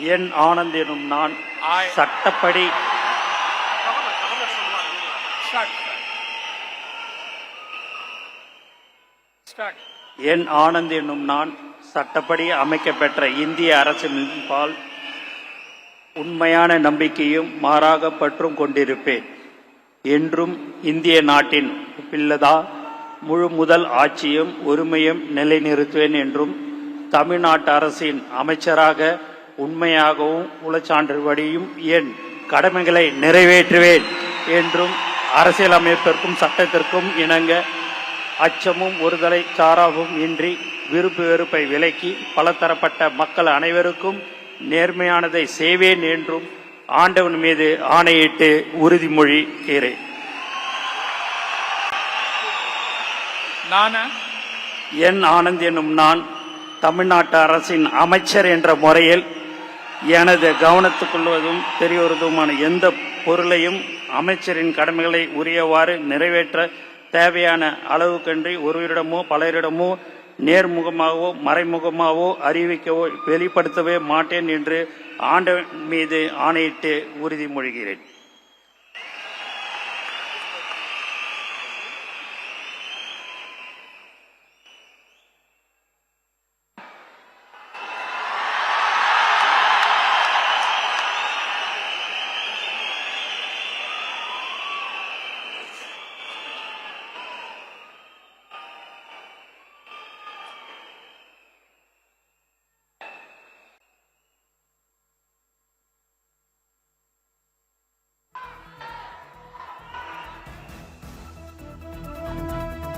என் ஆனந்த் எனும் நான் சட்டப்படி என் ஆனந்த் என்னும் நான் சட்டப்படி அமைக்கப்பெற்ற இந்திய அரசின் பால் உண்மையான நம்பிக்கையும் மாறாக பற்றும் கொண்டிருப்பேன். என்றும் இந்திய நாட்டின் பிள்ளதா முழு முதல் ஆட்சியும் உரிமையும் நிலைநிறுத்துவேன் என்றும் தமிழ்நாட்டு அரசின் அமைச்சராக உண்மையாகவும் உளச்சான்றுபடியும் என் கடமைகளை நிறைவேற்றுவேன் என்றும் அரசியலமைப்பிற்கும் சட்டத்திற்கும் இணங்க அச்சமும் ஒருதலை சாராவும் இன்றி விருப்பு வெறுப்பை விலக்கி பலதரப்பட்ட மக்கள் அனைவருக்கும் நேர்மையானதை செய்வேன் என்றும் ஆண்டவன் மீது ஆணையிட்டு உறுதிமொழி கேறேன். என் ஆனந்த் என்னும் நான் தமிழ்நாட்டு அரசின் அமைச்சர் என்ற முறையில் எனது கவனத்துக்குள்வதும் தெரியவதுமான எந்த பொருளையும் அமைச்சரின் கடமைகளை உரியவாறு நிறைவேற்ற தேவையான அளவுக்கன்றி ஒருவரிடமோ பலரிடமோ நேர்முகமாகவோ மறைமுகமாகவோ அறிவிக்கவோ வெளிப்படுத்தவே மாட்டேன் என்று ஆண்டவன் மீது ஆணையிட்டு உறுதிமொழிகிறேன்.